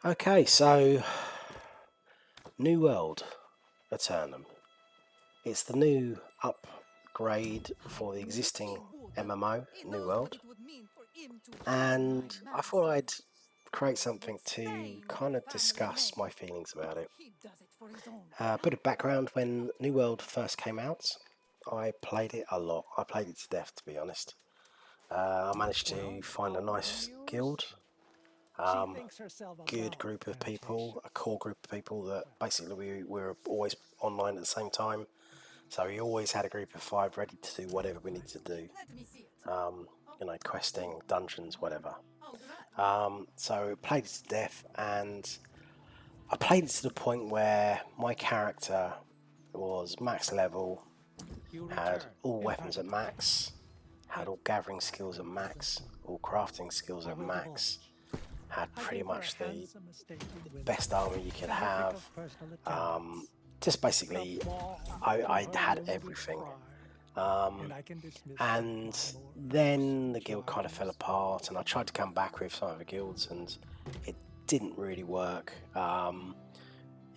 Okay, so New World Aeternum. It's the new upgrade for the existing MMO, New World, and I thought I'd create something to kind of discuss my feelings about it. A bit of background: when New World first came out, I played it a lot. I played it to death, to be honest. I managed to find a nice guild, um, good group of people, a core group of people that basically we were always online at the same time. So we always had a group of five ready to do whatever we needed to do. Um, questing, dungeons, whatever. So played it to death, and I played it to the point where my character was max level, had all weapons at max, had all gathering skills at max, all crafting skills at max, had pretty much the best armor you could have. Just basically, I had everything. And then the guild kind of fell apart, and I tried to come back with some of the guilds, and it didn't really work.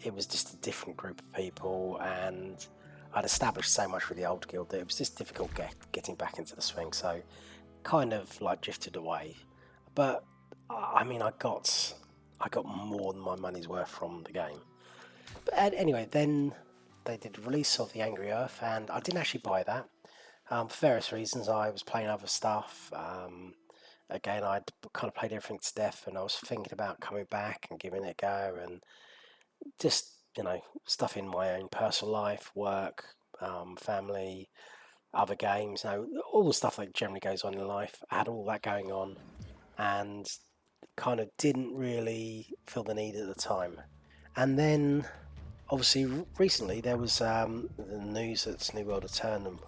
It was just a different group of people, and I'd established so much with the old guild that it was just difficult getting back into the swing. So, kind of like drifted away. But I mean, I got more than my money's worth from the game. But anyway, then they did a release of the Angry Earth, and I didn't actually buy that. For various reasons, I was playing other stuff. Again, I'd kind of played everything to death, and I was thinking about coming back and giving it a go, and just stuff in my own personal life, work, family, other games, all the stuff that generally goes on in life. I had all that going on, and kind of didn't really feel the need at the time. And then, obviously, recently there was the news that New World Aeternum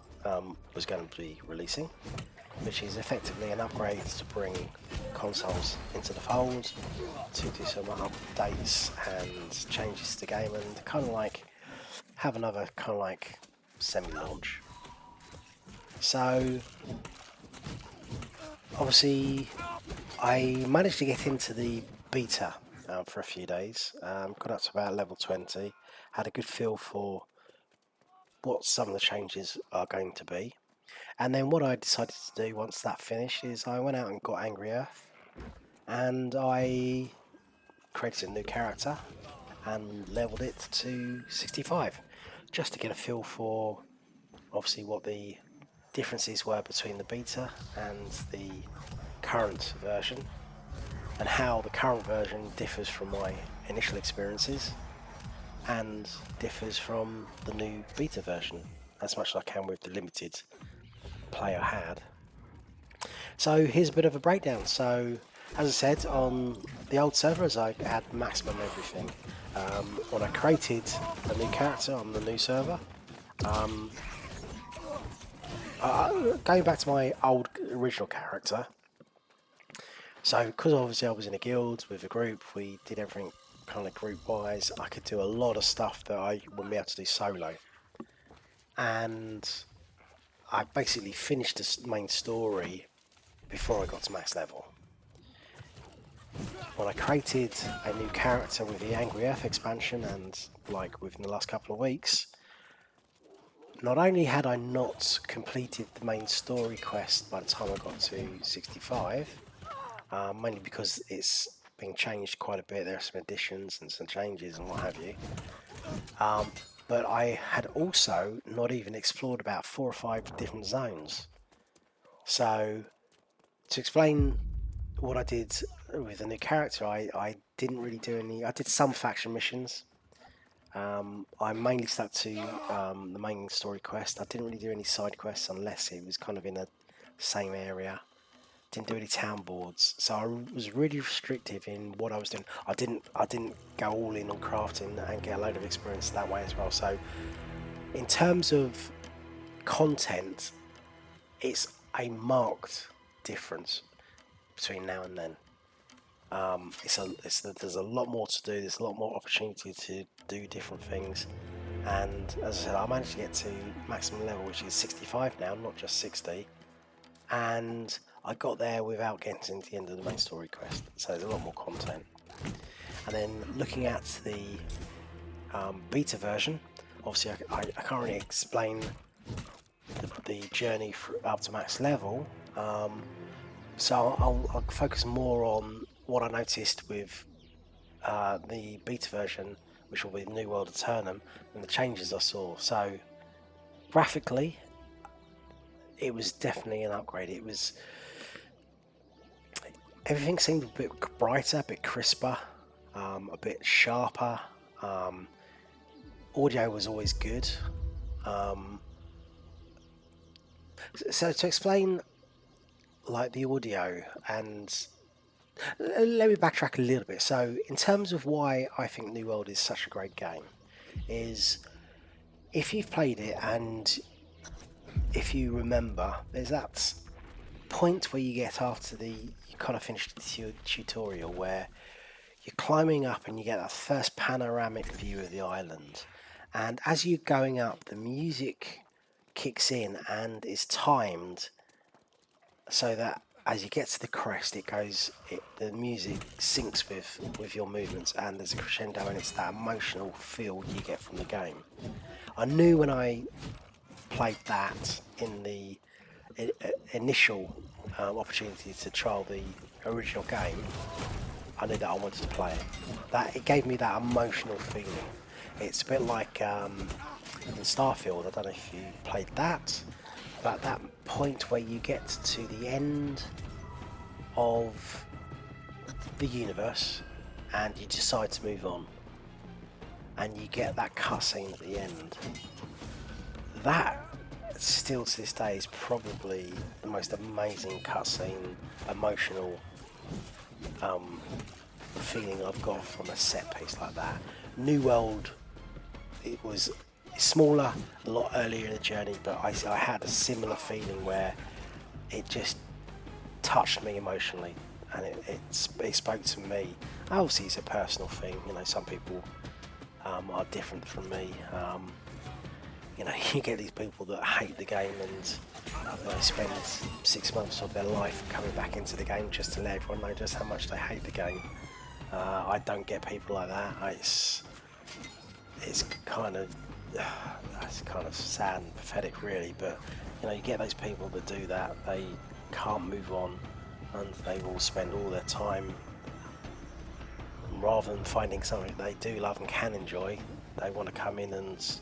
was going to be releasing, which is effectively an upgrade to bring consoles into the fold, to do some updates and changes to the game, and kind of like have another kind of like semi-launch. So obviously I managed to get into the beta for a few days, got up to about level 20, had a good feel for what some of the changes are going to be. And then what I decided to do once that finished is I went out and got Angry Earth, and I created a new character and leveled it to 65, just to get a feel for obviously what the differences were between the beta and the current version, and how the current version differs from my initial experiences and differs from the new beta version as much as I can with the limited play I had. So here's a bit of a breakdown. So as I said, on the old servers I had maximum everything. When I created a new character on the new server, going back to my old original character, so because obviously I was in a guild with a group, we did everything kind of group wise. I could do a lot of stuff that I wouldn't be able to do solo, and I basically finished the main story before I got to max level. When I created a new character with the Angry Earth expansion, and like within the last couple of weeks, not only had I not completed the main story quest by the time I got to 65, mainly because it's been changed quite a bit, there are some additions and some changes and what have you, but I had also not even explored about 4 or 5 different zones. So to explain what I did with the new character, I didn't really do any. I did some faction missions. I mainly stuck to the main story quest. I didn't really do any side quests unless it was kind of in the same area. Didn't do any town boards, so I was really restrictive in what I was doing. I didn't go all in on crafting and get a load of experience that way as well. So in terms of content, it's a marked difference between now and then. There's a lot more to do. There's a lot more opportunity to do different things. And as I said, I managed to get to maximum level, which is 65 now, not just 60. And I got there without getting to the end of the main story quest. So there's a lot more content. And then looking at the beta version, obviously I can't really explain the journey up to max level, so I'll focus more on what I noticed with the beta version, which will be New World Aeternum, and the changes I saw. So graphically, it was definitely an upgrade. Everything seemed a bit brighter, a bit crisper, a bit sharper. Audio was always good. So to explain, like, the audio, and let me backtrack a little bit. So in terms of why I think New World is such a great game, is if you've played it and if you remember, there's that point where you get after you kind of finished the tutorial where you're climbing up and you get that first panoramic view of the island, and as you're going up, the music kicks in and is timed so that as you get to the crest, the music syncs with your movements, and there's a crescendo, and it's that emotional feel you get from the game. I knew when I played that in the initial opportunity to trial the original game, I knew that I wanted to play it. It gave me that emotional feeling. It's a bit like in Starfield. I don't know if you played that, but that point where you get to the end of the universe and you decide to move on, and you get that cutscene at the end. That still to this day is probably the most amazing cutscene, emotional feeling I've got from a set piece like that. New World, it was smaller, a lot earlier in the journey, but I had a similar feeling where it just touched me emotionally, and it spoke to me. Obviously it's a personal thing, some people are different from me. You get these people that hate the game and they spend 6 months of their life coming back into the game just to let everyone know just how much they hate the game. I don't get people like that. It's kind of sad and pathetic, really. But you get those people that do that. They can't move on, and they will spend all their time, rather than finding something they do love and can enjoy, they want to come in and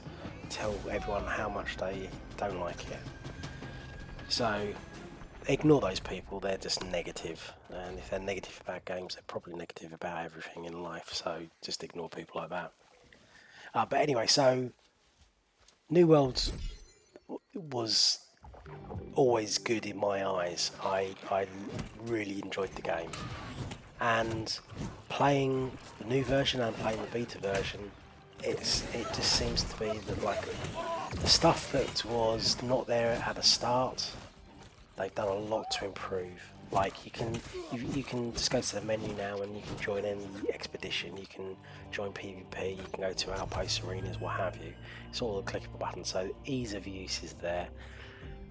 tell everyone how much they don't like it. So ignore those people. They're just negative, and if they're negative about games, they're probably negative about everything in life. So just ignore people like that. But anyway, so New World was always good in my eyes. I really enjoyed the game, and playing the new version and playing the beta version, it just seems to be that, like, the stuff that was not there at the start, they've done a lot to improve. Like, you can just go to the menu now and you can join any expedition, you can join PvP, you can go to outpost arenas, what have you. It's all a clickable button, so ease of use is there.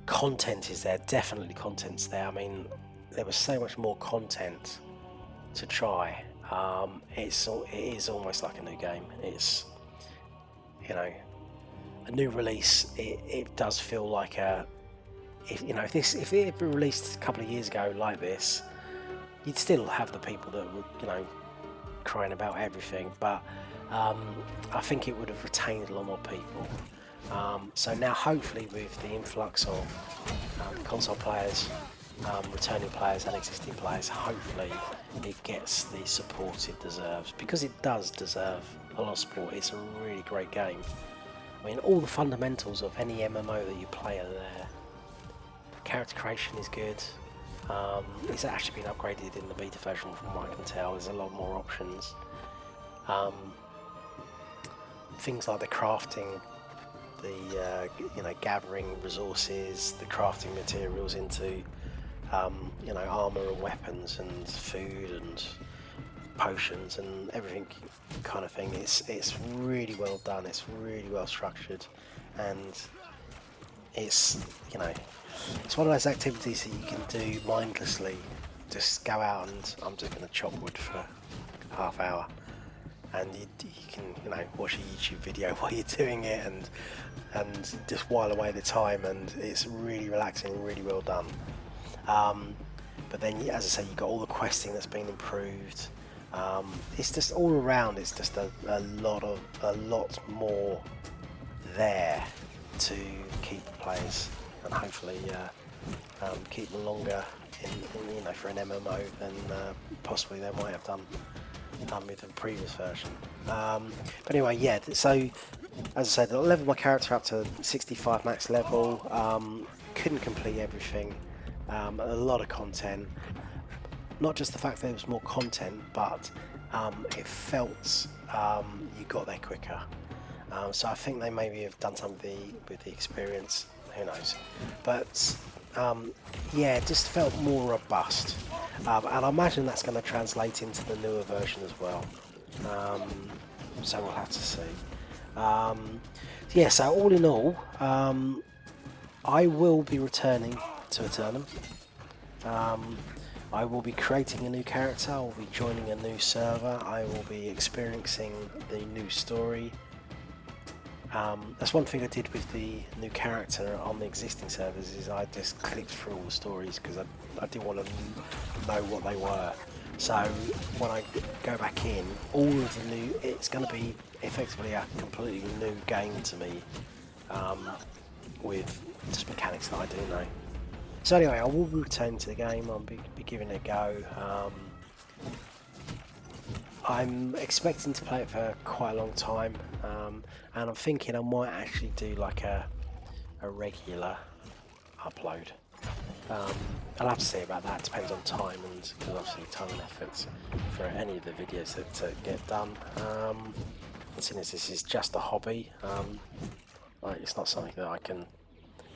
Content is there, definitely content's there. I mean, there was so much more content to try. It is almost like a new game. It's, a new release. It does feel like if it had been released a couple of years ago like this, you'd still have the people that were crying about everything, but I think it would have retained a lot more people. So now, hopefully, with the influx of console players, returning players and existing players, hopefully it gets the support it deserves, because it does deserve a lot of support. It's a really great game. I mean, all the fundamentals of any MMO that you play are there. Character creation is good. It's actually been upgraded in the beta version, from what I can tell. There's a lot more options. Things like the crafting, the gathering resources, the crafting materials into armor and weapons and food and potions and everything kind of thing. It's really well done. It's really well structured, and it's one of those activities that you can do mindlessly. Just go out and I'm just going to chop wood for half hour. and you can watch a YouTube video while you're doing it, and just while away the time, and it's really relaxing and really well done. But then, as I say, you've got all the questing that's been improved. It's just all around. It's just a lot more there to keep players, and hopefully keep them longer for an MMO than possibly they might have done with the previous version. But anyway, yeah. So as I said, I leveled my character up to 65 max level. Couldn't complete everything. A lot of content. Not just the fact that there was more content, but it felt you got there quicker. So I think they maybe have done something with the experience. Who knows? But yeah, it just felt more robust, and I imagine that's going to translate into the newer version as well. So we'll have to see. Yeah. So all in all, I will be returning to Aeternum. I will be creating a new character. I will be joining a new server. I will be experiencing the new story. That's one thing I did with the new character on the existing servers, is I just clicked through all the stories because I didn't want to know what they were. So when I go back in, all of the new, it's going to be effectively a completely new game to me, with just mechanics that I do know. So anyway, I will return to the game. I'll be giving it a go. I'm expecting to play it for quite a long time, and I'm thinking I might actually do like a regular upload. I'll have to see about that. It depends on time, and because obviously time and effort for any of the videos that get done. And since this is just a hobby, it's not something that I can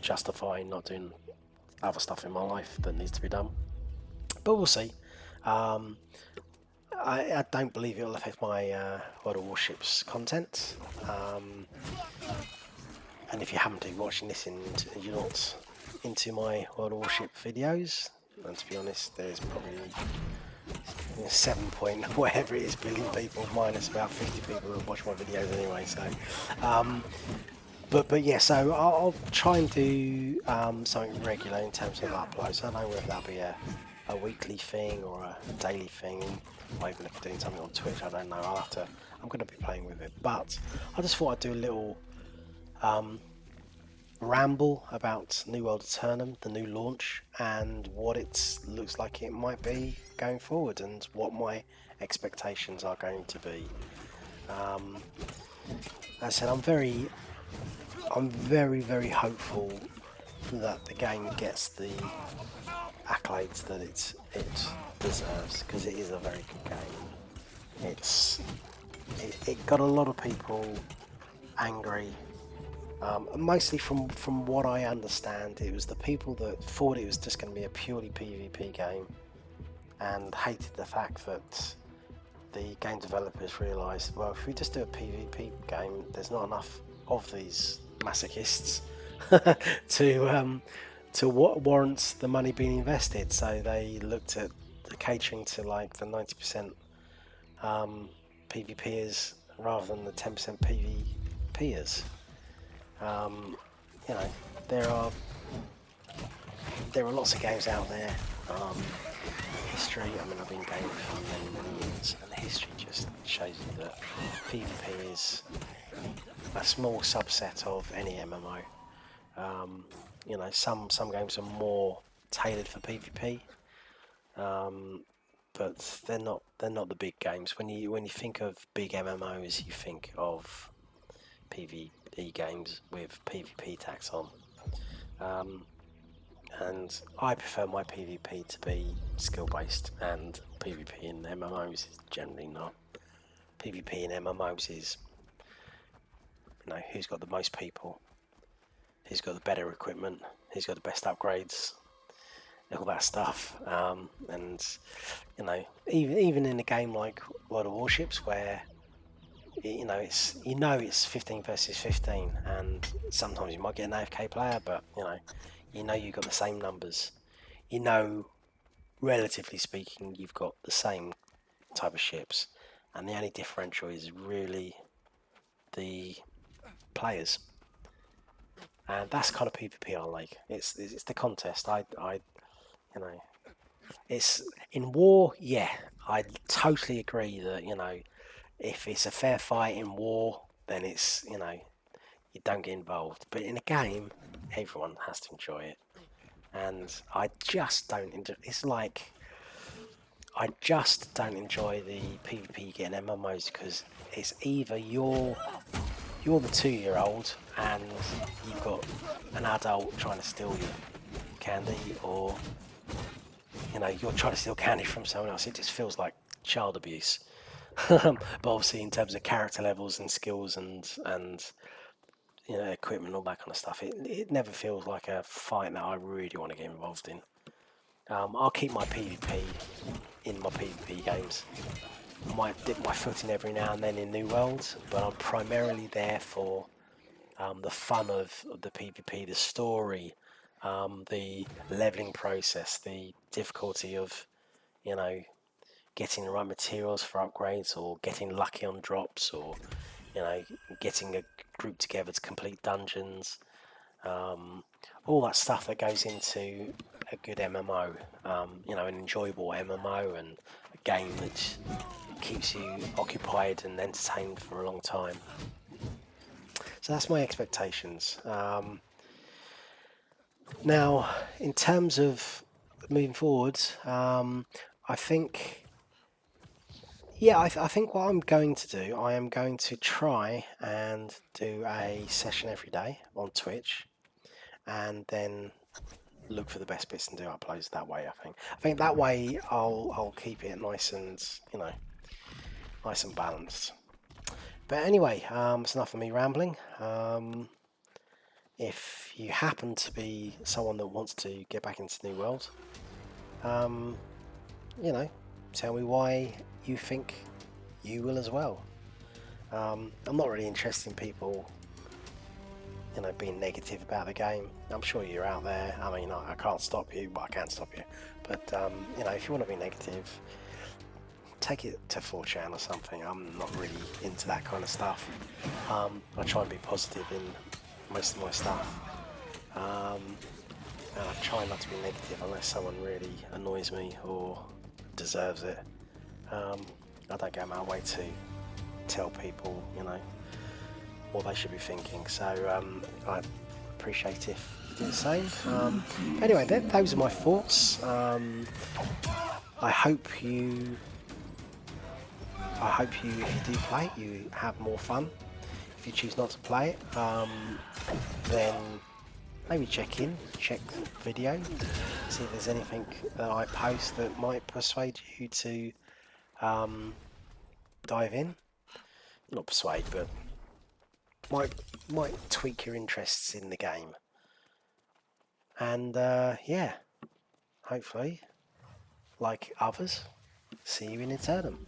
justify not doing other stuff in my life that needs to be done. But we'll see. I don't believe it will affect my World of Warships content. And if you happen to be watching this and you're not into my World of Warship videos, and to be honest, there's probably 7 point whatever it is billion people minus about 50 people who watch my videos anyway. So, but yeah, so I'll try and do something regular in terms of uploads. I don't know whether that'll be a weekly thing or a daily thing, or even if I'm doing something on Twitch, I don't know. I'm going to be playing with it, but I just thought I'd do a little ramble about New World Aeternum, the new launch, and what it looks like it might be going forward, and what my expectations are going to be. As I said, I'm very hopeful that the game gets the accolades that it deserves, because it is a very good game. It got a lot of people angry. Mostly from what I understand, it was the people that thought it was just going to be a purely PvP game and hated the fact that the game developers realised, well, if we just do a PvP game, there's not enough of these masochists to what warrants the money being invested. So they looked at catering to like the 90% PvPers rather than the 10% PvPers. There are lots of games out there. History, I've been gaming for many years, and the history just shows you that PvP is a small subset of any MMO. Some games are more tailored for PvP, but they're not the big games. When you think of big MMOs, you think of PvE games with PvP tax on. And I prefer my PvP to be skill based, and PvP in MMOs is generally not. PvP in MMOs is, who's got the most people, who's got the better equipment, who's got the best upgrades, all that stuff. And even in a game like World of Warships, where it's 15 versus 15, and sometimes you might get an AFK player, but you've got the same numbers. Relatively speaking, you've got the same type of ships, and the only differential is really the players, and that's kind of PvP I like. It's the contest. You know, it's in war. Yeah, I totally agree that if it's a fair fight in war, then it's you don't get involved. But in a game, everyone has to enjoy it, and I just don't enjoy. It's like I just don't enjoy the PvP you get in MMOs because it's either you're the 2-year-old and you've got an adult trying to steal your candy, or you're trying to steal candy from someone else. It just feels like child abuse. But obviously, in terms of character levels and skills and equipment and all that kind of stuff, it never feels like a fight that I really want to get involved in. I'll keep my PvP in my PvP games. I might dip my foot in every now and then in New Worlds, but I'm primarily there for the fun of the PvP, the story, the leveling process, the difficulty of, getting the right materials for upgrades, or getting lucky on drops, or, getting a group together to complete dungeons. All that stuff that goes into a good MMO, an enjoyable MMO and a game that keeps you occupied and entertained for a long time. So that's my expectations. Now, in terms of moving forward, I think, I think what I'm going to do, I am going to try and do a session every day on Twitch, and then look for the best bits and do uploads that way. I think that way I'll keep it nice and nice and balanced. But anyway, it's enough of me rambling. If you happen to be someone that wants to get back into New World, tell me why you think you will as well. I'm not really interested in people, being negative about the game. I'm sure you're out there. I mean, I can't stop you, but I can stop you. But, if you want to be negative, take it to 4chan or something. I'm not really into that kind of stuff. I try and be positive in most of my stuff. And I try not to be negative unless someone really annoys me or deserves it. I don't go my way to tell people, what they should be thinking. So I appreciate if you do the same. Anyway, those are my thoughts. I hope you, if you do play it, you have more fun. If you choose not to play it, then maybe check the video, see if there's anything that I post that might persuade you to dive in. Not persuade, but might tweak your interests in the game. And hopefully, like others, see you in Aeternum.